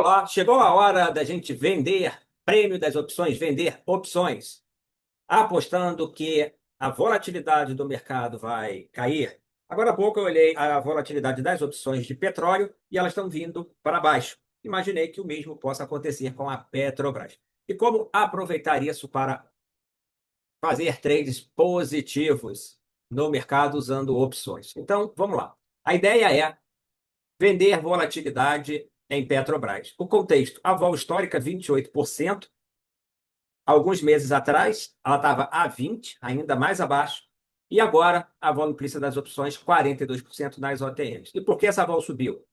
Olá, chegou a hora da gente vender prêmio das opções, vender opções, apostando que a volatilidade do mercado vai cair. Agora há pouco eu olhei a volatilidade das opções de petróleo e elas estão vindo para baixo. Imaginei que o mesmo possa acontecer com a Petrobras. E como aproveitar isso para fazer trades positivos no mercado usando opções? Então, vamos lá. A ideia é vender volatilidade em Petrobras. O contexto, a vol histórica 28%. Alguns meses atrás, ela estava a 20%, ainda mais abaixo. E agora, a vol implícita das opções, 42% nas OTMs. E por que essa vol subiu?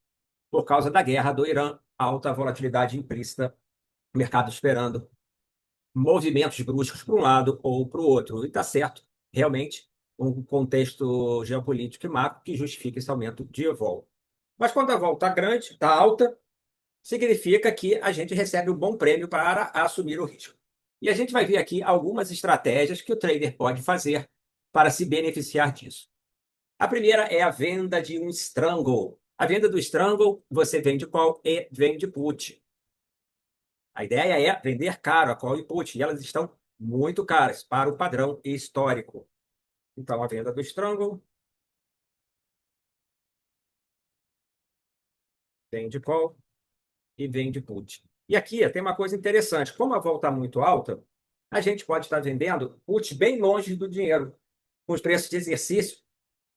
Por causa da guerra do Irã, alta volatilidade implícita, mercado esperando movimentos bruscos para um lado ou para o outro. E está certo, realmente, um contexto geopolítico e macro que justifica esse aumento de vol. Mas quando a vol está grande, está alta, significa que a gente recebe um bom prêmio para assumir o risco. E a gente vai ver aqui algumas estratégias que o trader pode fazer para se beneficiar disso. A primeira é a venda de um strangle. A venda do strangle, você vende call e vende put. A ideia é vender caro a call e put, e elas estão muito caras para o padrão histórico. Então, a venda do strangle, vende call e vende put. E aqui tem uma coisa interessante. Como a vol está muito alta, a gente pode estar vendendo put bem longe do dinheiro, com os preços de exercício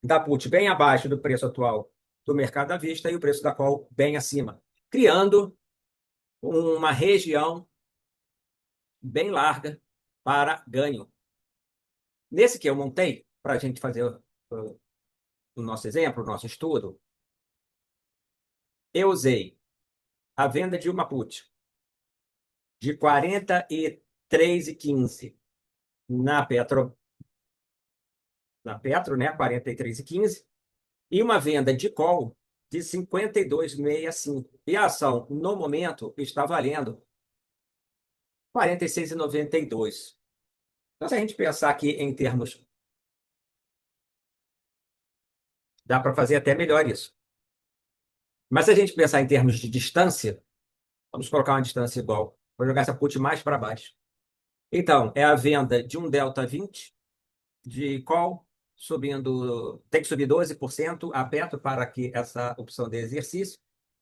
da put bem abaixo do preço atual do mercado à vista e o preço da call bem acima, criando uma região bem larga para ganho. Nesse que eu montei, para a gente fazer o nosso exemplo, o nosso estudo, eu usei a venda de uma put de 43,15 na Petro, né, 43,15, e uma venda de call de 52,65. E a ação, no momento, está valendo 46,92. Então, se a gente pensar aqui em termos, dá para fazer até melhor isso. Mas se a gente pensar em termos de distância, vamos colocar uma distância igual. Vou jogar essa put mais para baixo. Então, é a venda de um delta 20 de call, subindo, tem que subir 12% a Petro para que essa opção dê exercício.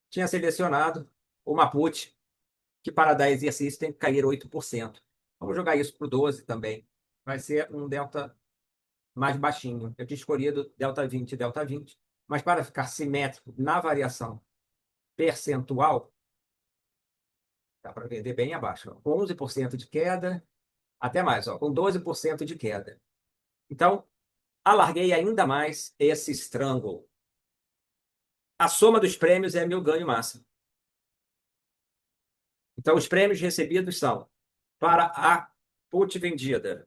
Tinha selecionado uma put que para dar exercício tem que cair 8%. Vamos jogar isso para o 12 também. Vai ser um delta mais baixinho. Eu tinha escolhido delta 20 e delta 20, mas para ficar simétrico na variação percentual, dá para vender bem abaixo. Ó. Com 11% de queda, até mais, ó, com 12% de queda. Então, alarguei ainda mais esse strangle. A soma dos prêmios é meu ganho máximo. Então, os prêmios recebidos são para a put vendida,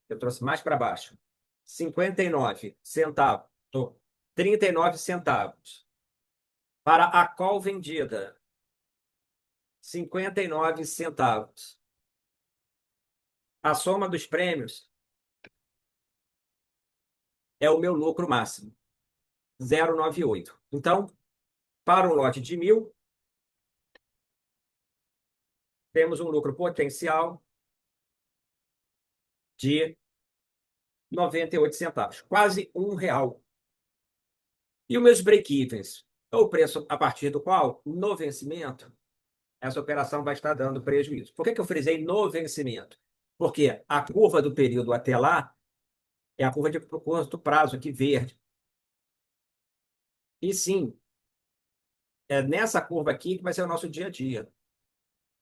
eu trouxe mais para baixo, 59 centavos, 39 centavos. Para a call vendida, 59 centavos. A soma dos prêmios é o meu lucro máximo, 0,98. Então, para um lote de 1.000, temos um lucro potencial de 98 centavos, quase R$ 1. E os meus break-evens, é o preço a partir do qual, no vencimento, essa operação vai estar dando prejuízo. Por que eu frisei no vencimento? Porque a curva do período até lá é a curva de curto prazo, aqui verde. E sim, é nessa curva aqui que vai ser o nosso dia a dia.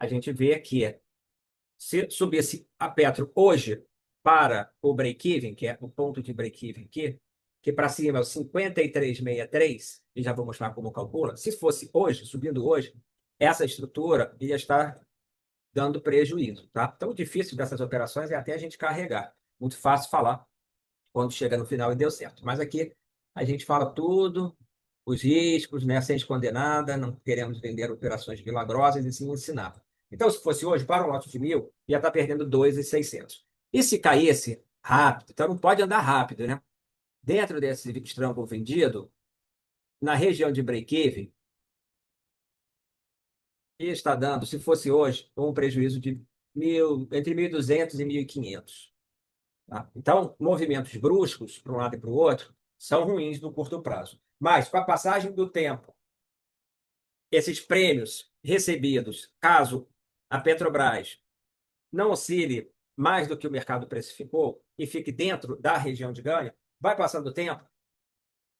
A gente vê que se subisse a Petro hoje para o break-even, que é o ponto de break-even aqui, que para cima é o 53,63, e já vou mostrar como calcula, se fosse hoje, subindo hoje, essa estrutura ia estar dando prejuízo. Tá? Então, o difícil dessas operações é até a gente carregar. Muito fácil falar quando chega no final e deu certo. Mas aqui a gente fala tudo, os riscos, né, sem esconder nada, não queremos vender operações milagrosas e sim ensinar. Então, se fosse hoje, para um lote de 1.000, ia estar perdendo 2.600. E se caísse rápido, então não pode andar rápido, né? Dentro desse strangle vendido, na região de break-even, E está dando, se fosse hoje, um prejuízo de entre 1.200 e 1.500. Tá? Então, movimentos bruscos para um lado e para o outro são ruins no curto prazo. Mas, com a passagem do tempo, esses prêmios recebidos, caso a Petrobras não oscile mais do que o mercado precificou e fique dentro da região de ganho, vai passando o tempo,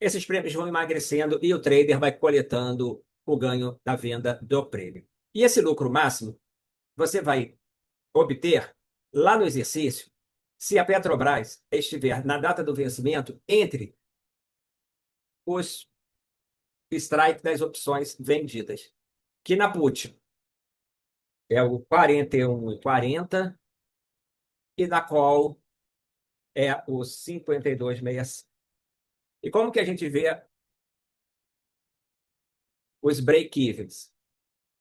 esses prêmios vão emagrecendo e o trader vai coletando o ganho da venda do prêmio. E esse lucro máximo você vai obter lá no exercício se a Petrobras estiver na data do vencimento entre os strike das opções vendidas, que na put é o 41,40 e na call é o 52,65. E como que a gente vê os break-evens?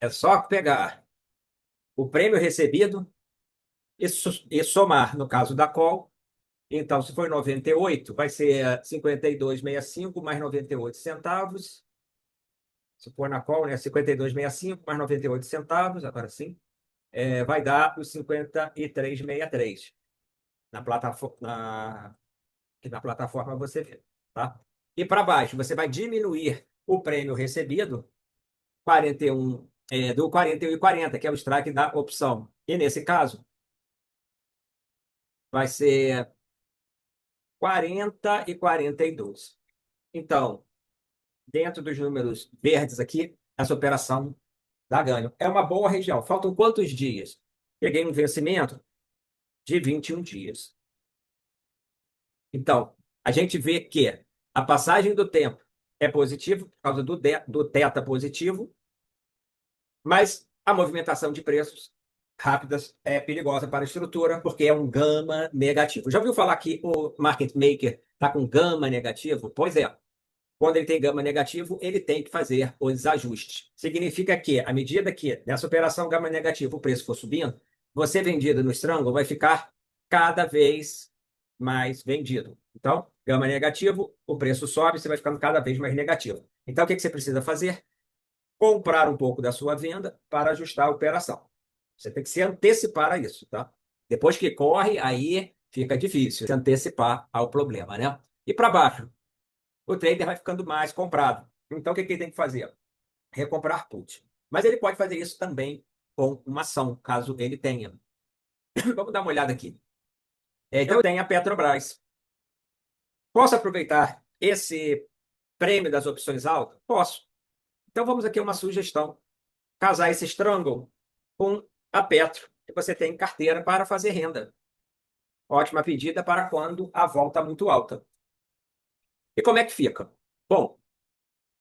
É só pegar o prêmio recebido e somar, no caso da call. Então, se for 98, vai ser 52,65 mais 98 centavos. Se for na call, né? 52,65 mais 98 centavos, agora sim, vai dar os 53,63 na plataforma, que na plataforma você vê. Tá? E para baixo, você vai diminuir o prêmio recebido 41, do 41,40, que é o strike da opção. E nesse caso, vai ser 40 e 42. Então, dentro dos números verdes aqui, essa operação dá ganho. É uma boa região. Faltam quantos dias? Peguei um vencimento de 21 dias. Então, a gente vê que a passagem do tempo é positivo por causa do teta positivo, mas a movimentação de preços rápidas é perigosa para a estrutura, porque é um gama negativo. Já ouviu falar que o market maker está com gama negativo? Pois é. Quando ele tem gama negativo, ele tem que fazer os ajustes. Significa que, à medida que nessa operação gama negativa o preço for subindo, você vendido no strangle vai ficar cada vez mais vendido. Então, gama negativo, o preço sobe, você vai ficando cada vez mais negativo. Então, o que você precisa fazer? Comprar um pouco da sua venda para ajustar a operação. Você tem que se antecipar a isso, tá? Depois que corre, aí fica difícil se antecipar ao problema, né? E para baixo, o trader vai ficando mais comprado. Então, o que ele tem que fazer? Recomprar put. Mas ele pode fazer isso também com uma ação, caso ele tenha. Vamos dar uma olhada aqui. Então, eu tenho a Petrobras. Posso aproveitar esse prêmio das opções altas? Posso. Então, vamos aqui a uma sugestão. Casar esse strangle com a Petro, que você tem em carteira para fazer renda. Ótima pedida para quando a volta está muito alta. E como é que fica? Bom,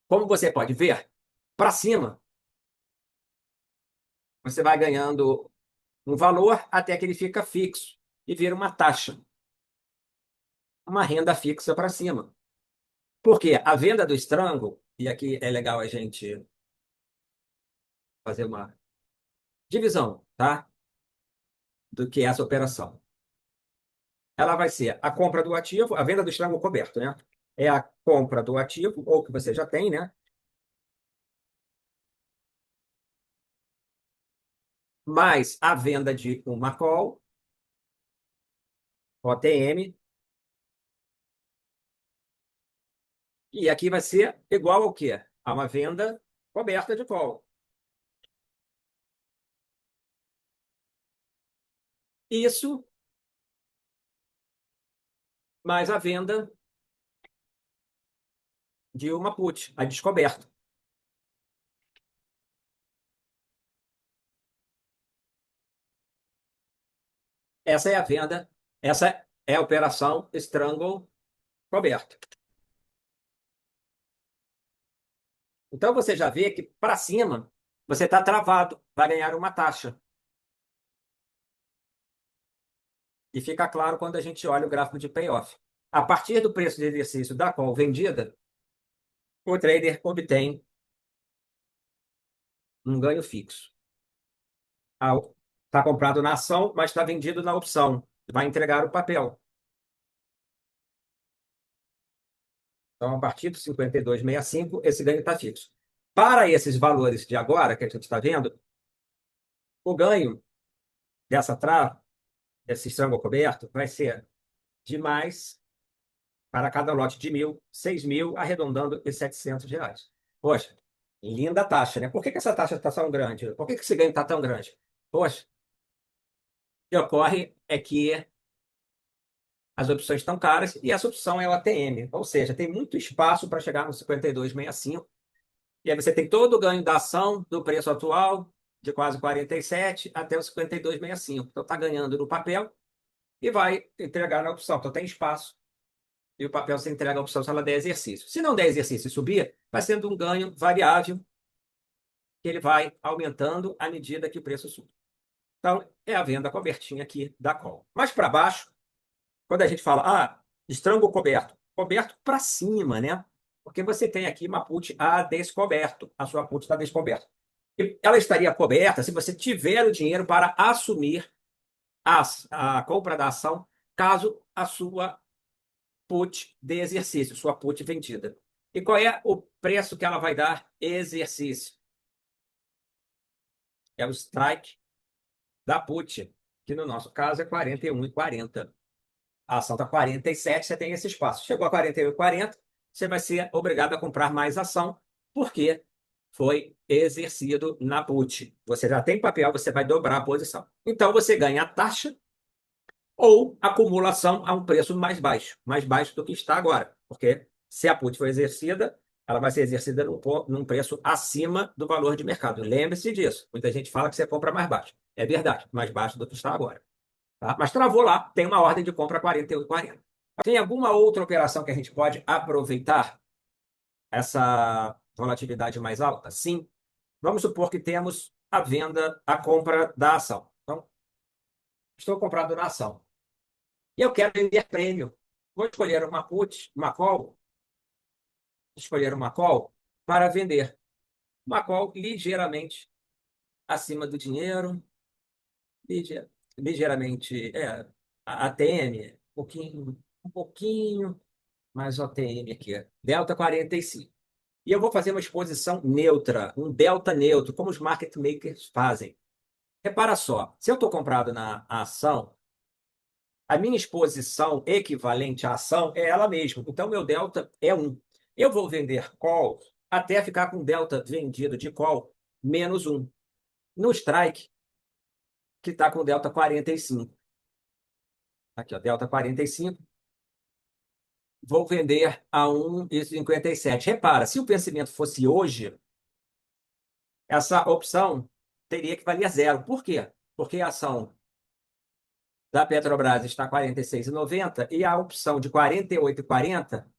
como você pode ver, para cima, você vai ganhando um valor até que ele fica fixo e vira uma taxa, uma renda fixa para cima. Porque a venda do strangle, e aqui é legal a gente fazer uma divisão, tá? Do que é essa operação. Ela vai ser a compra do ativo, a venda do strangle coberto, né? É a compra do ativo, ou que você já tem, né? Mais a venda de uma call, OTM, e aqui vai ser igual ao quê? A uma venda coberta de call. Isso mais a venda de uma put, a descoberta. Essa é a venda, essa é a operação Strangle coberto. Então você já vê que para cima você está travado, vai ganhar uma taxa. E fica claro quando a gente olha o gráfico de payoff. A partir do preço de exercício da call vendida, o trader obtém um ganho fixo. Está comprado na ação, mas está vendido na opção. Vai entregar o papel. Então, a partir do 52,65, esse ganho está fixo. Para esses valores de agora, que a gente está vendo, O ganho dessa trava, desse estrango coberto, vai ser de mais para cada lote de 1.000, 6.000, arredondando e R$ 700. Poxa, linda taxa, né? Por que que essa taxa está tão grande? Por que que esse ganho está tão grande? Poxa, o que ocorre é que as opções estão caras e essa opção é o ATM, ou seja, tem muito espaço para chegar no 52,65. E aí você tem todo o ganho da ação do preço atual, de quase 47 até os 52,65. Então está ganhando no papel e vai entregar na opção. Então tem espaço e o papel você entrega a opção se ela der exercício. Se não der exercício e subir, vai sendo um ganho variável que ele vai aumentando à medida que o preço sobe. Então, é a venda cobertinha aqui da call. Mais para baixo, quando a gente fala, estrango coberto, coberto para cima, né? Porque você tem aqui uma put a descoberto, a sua put está descoberta. E ela estaria coberta se você tiver o dinheiro para assumir a compra da ação, caso a sua put de exercício, sua put vendida. E qual é o preço que ela vai dar exercício? É o strike da put, que no nosso caso é 41,40. A ação está 47, você tem esse espaço. Chegou a 41,40, você vai ser obrigado a comprar mais ação, porque foi exercido na put. Você já tem papel, você vai dobrar a posição. Então você ganha a taxa ou acumulação a um preço mais baixo do que está agora. Porque se a put for exercida, ela vai ser exercida num preço acima do valor de mercado. Lembre-se disso. Muita gente fala que você compra mais baixo. É verdade, mais baixo do que está agora. Tá? Mas travou lá, tem uma ordem de compra 41,40. Tem alguma outra operação que a gente pode aproveitar essa volatilidade mais alta? Sim. Vamos supor que temos a venda, a compra da ação. Então, estou comprando na ação. E eu quero vender prêmio. Vou escolher uma put, escolher uma call para vender. Uma call ligeiramente acima do dinheiro, ligeiramente, a ATM, um pouquinho mais OTM aqui. Delta 45. E eu vou fazer uma exposição neutra, um delta neutro, como os market makers fazem. Repara só, se eu estou comprado na ação, a minha exposição equivalente à ação é ela mesma. Então, meu delta é 1. Eu vou vender call até ficar com delta vendido de call menos 1. No strike, que está com delta 45. Aqui, ó, delta 45. Vou vender a 1,57. Repara, se o vencimento fosse hoje, essa opção teria que valer zero. Por quê? Porque a ação da Petrobras está 46,90 e a opção de 48,40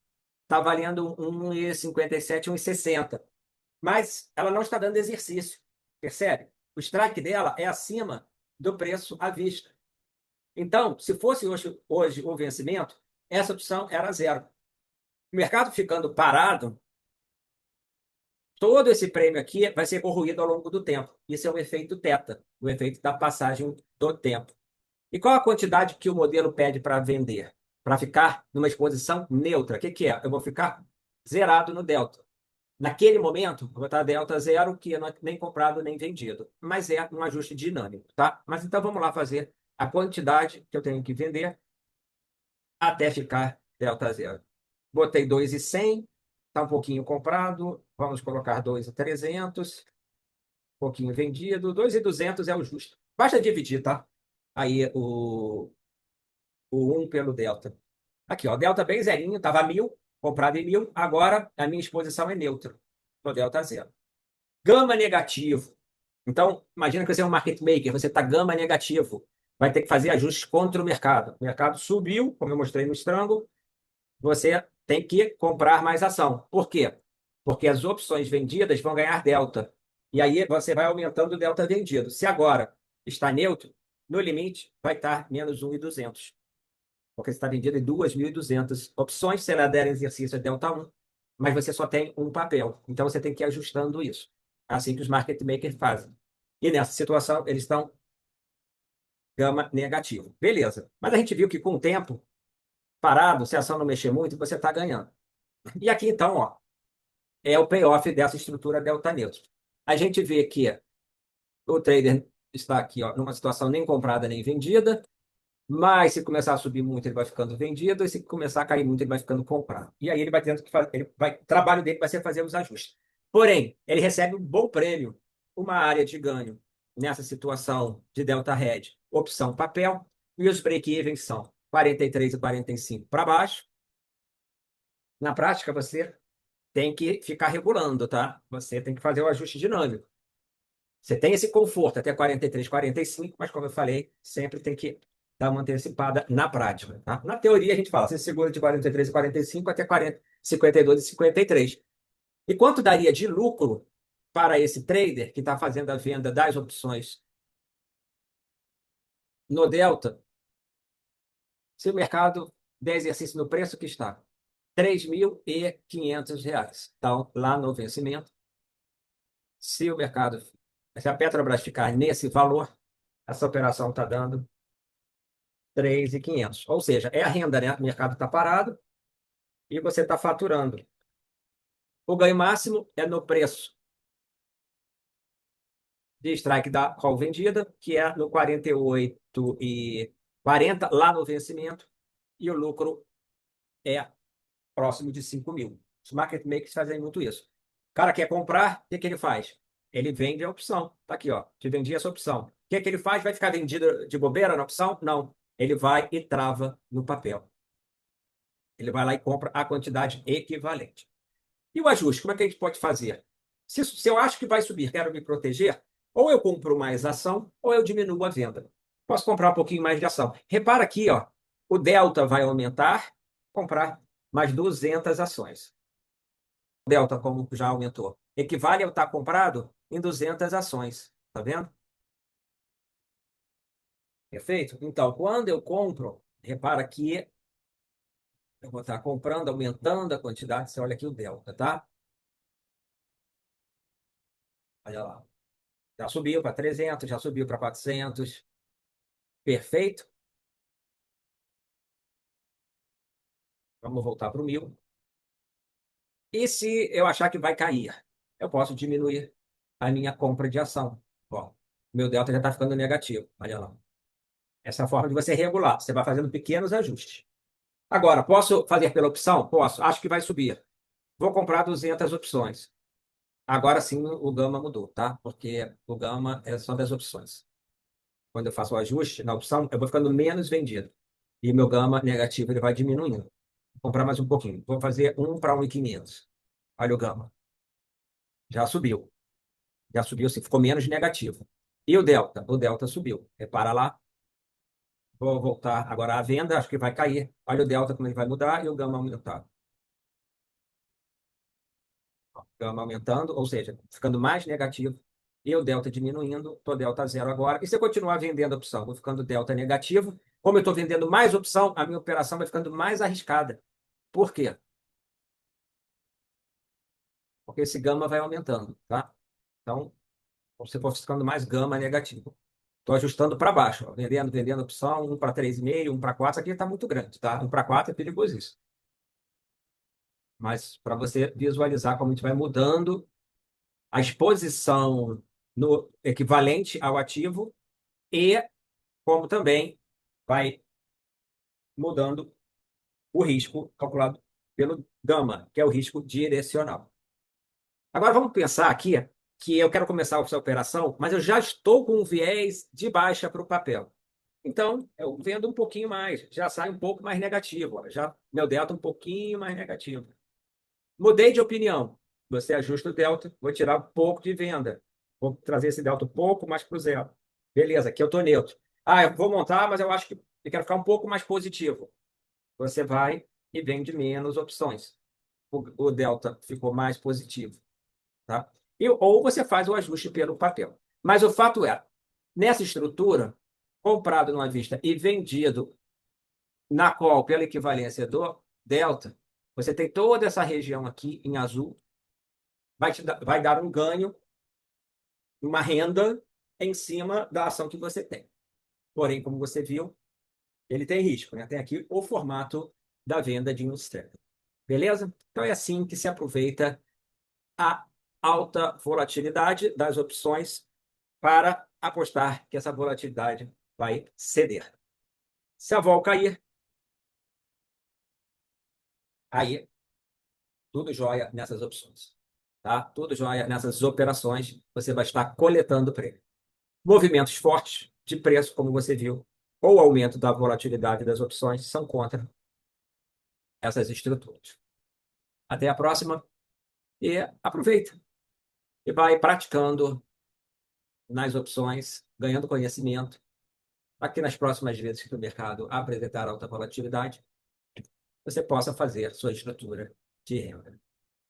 está valendo 1,57, 1,60. Mas ela não está dando exercício, percebe? O strike dela é acima do preço à vista. Então, se fosse hoje o vencimento, essa opção era zero. O mercado ficando parado, todo esse prêmio aqui vai ser corroído ao longo do tempo. Isso é o efeito teta, o efeito da passagem do tempo. E qual a quantidade que o modelo pede para vender? Para ficar numa exposição neutra. O que que é? Eu vou ficar zerado no delta. Naquele momento, vou botar delta zero, que não é nem comprado nem vendido. Mas é um ajuste dinâmico, tá? Mas então vamos lá fazer a quantidade que eu tenho que vender até ficar delta zero. Botei 2,100, está um pouquinho comprado. Vamos colocar 2,300, um pouquinho vendido. 2,200 é o justo. Basta dividir, tá? Aí o 1 pelo delta. Aqui, ó, delta bem zerinho, estava 1.000, comprado em 1.000, agora a minha exposição é neutra, no delta zero. Gama negativo. Então, imagina que você é um market maker, você está gama negativo, vai ter que fazer ajustes contra o mercado. O mercado subiu, como eu mostrei no Strangle, você tem que comprar mais ação. Por quê? Porque as opções vendidas vão ganhar delta. E aí você vai aumentando o delta vendido. Se agora está neutro, no limite vai estar menos 1.200. Porque você está vendido em 2.200 opções, se ela der exercício é delta 1, mas você só tem um papel. Então você tem que ir ajustando isso. Assim que os market makers fazem. E nessa situação, eles estão gama negativo. Beleza. Mas a gente viu que com o tempo parado, se a ação não mexer muito, você está ganhando. E aqui, então, ó, é o payoff dessa estrutura delta neutro. A gente vê que o trader está aqui, ó, numa situação nem comprada nem vendida, mas se começar a subir muito, ele vai ficando vendido, e se começar a cair muito, ele vai ficando comprado. E aí ele vai tendo que fazer, o trabalho dele vai ser fazer os ajustes. Porém, ele recebe um bom prêmio, uma área de ganho nessa situação de delta hedge, opção papel, e os break-evens são 43 e 45 para baixo. Na prática, você tem que ficar regulando, tá? Você tem que fazer o ajuste dinâmico. Você tem esse conforto até 43, 45, mas como eu falei, sempre tem que dar uma antecipada na prática, tá? Na teoria, a gente fala, você segura de 43 e 45 até 40, 52 e 53. E quanto daria de lucro para esse trader que está fazendo a venda das opções no Delta, se o mercado der exercício no preço que está? R$ 3.500. Então, lá no vencimento, se o mercado, se a Petrobras ficar nesse valor, essa operação está dando 3.500. Ou seja, é a renda, né? O mercado está parado e você está faturando. O ganho máximo é no preço de strike da call vendida, que é no 48,40 lá no vencimento, e o lucro é próximo de 5.000. Os market makers fazem muito isso. O cara quer comprar, o que que ele faz? Ele vende a opção. Tá aqui, ó. Te vendi essa opção. O que que ele faz? Vai ficar vendido de bobeira na opção? Não. Ele vai e trava no papel. Ele vai lá e compra a quantidade equivalente. E o ajuste, como é que a gente pode fazer? Se eu acho que vai subir, quero me proteger, ou eu compro mais ação, ou eu diminuo a venda. Posso comprar um pouquinho mais de ação. Repara aqui, ó, o delta vai aumentar, comprar mais 200 ações. O delta, como já aumentou, equivale ao estar comprado em 200 ações. Tá vendo? Perfeito? Então, quando eu compro, repara que eu vou estar comprando, aumentando a quantidade. Você olha aqui o delta, tá? Olha lá. Já subiu para 300, já subiu para 400. Perfeito? Vamos voltar para o 1.000. E se eu achar que vai cair, eu posso diminuir a minha compra de ação. Ó, meu delta já está ficando negativo. Olha lá. Essa é a forma de você regular. Você vai fazendo pequenos ajustes. Agora, posso fazer pela opção? Posso. Acho que vai subir. Vou comprar 200 opções. Agora sim o gama mudou, tá? Porque o gama é só das opções. Quando eu faço o ajuste na opção, eu vou ficando menos vendido. E meu gama negativo ele vai diminuindo. Vou comprar mais um pouquinho. Vou fazer 1 para 1.500. Olha o gama. Já subiu. Já subiu, sim, ficou menos negativo. E o delta? O delta subiu. Repara lá. Vou voltar agora à venda, acho que vai cair. Olha o delta como ele vai mudar e o gama aumentar. Gama aumentando, ou seja, ficando mais negativo. E o delta diminuindo, estou delta zero agora. E se eu continuar vendendo a opção, vou ficando delta negativo. Como eu estou vendendo mais opção, a minha operação vai ficando mais arriscada. Por quê? Porque esse gama vai aumentando, tá? Então, você for ficando mais gama negativo. Estou ajustando para baixo, ó, vendendo opção, 1 para 3,5, 1 para 4. Isso aqui está muito grande, tá? 1 para 4 é perigosíssimo. Mas para você visualizar como a gente vai mudando a exposição no equivalente ao ativo e como também vai mudando o risco calculado pelo gama, que é o risco direcional. Agora vamos pensar aqui que eu quero começar essa operação, mas eu já estou com um viés de baixa para o papel. Então, eu vendo um pouquinho mais, já sai um pouco mais negativo, ó, já meu delta um pouquinho mais negativo. Mudei de opinião. Você ajusta o delta, vou tirar um pouco de venda. Vou trazer esse delta um pouco mais para o zero. Beleza, aqui eu estou neutro. Ah, eu vou montar, mas eu acho que eu quero ficar um pouco mais positivo. Você vai e vende menos opções. O delta ficou mais positivo. Tá? Ou você faz o ajuste pelo papel. Mas o fato é, nessa estrutura, comprado numa vista e vendido na qual, pela equivalência do delta, você tem toda essa região aqui em azul, vai dar um ganho, uma renda em cima da ação que você tem. Porém, como você viu, ele tem risco, né? Tem aqui o formato da venda de um strike. Beleza? Então é assim que se aproveita a alta volatilidade das opções para apostar que essa volatilidade vai ceder. Se a vol cair, aí tudo jóia nessas opções. Tá? Tudo jóia nessas operações, você vai estar coletando prêmio. Movimentos fortes de preço, como você viu, ou aumento da volatilidade das opções, são contra essas estruturas. Até a próxima e aproveita. E vai praticando nas opções, ganhando conhecimento. Aqui nas próximas vezes que o mercado apresentar alta volatilidade, você possa fazer sua estrutura de renda.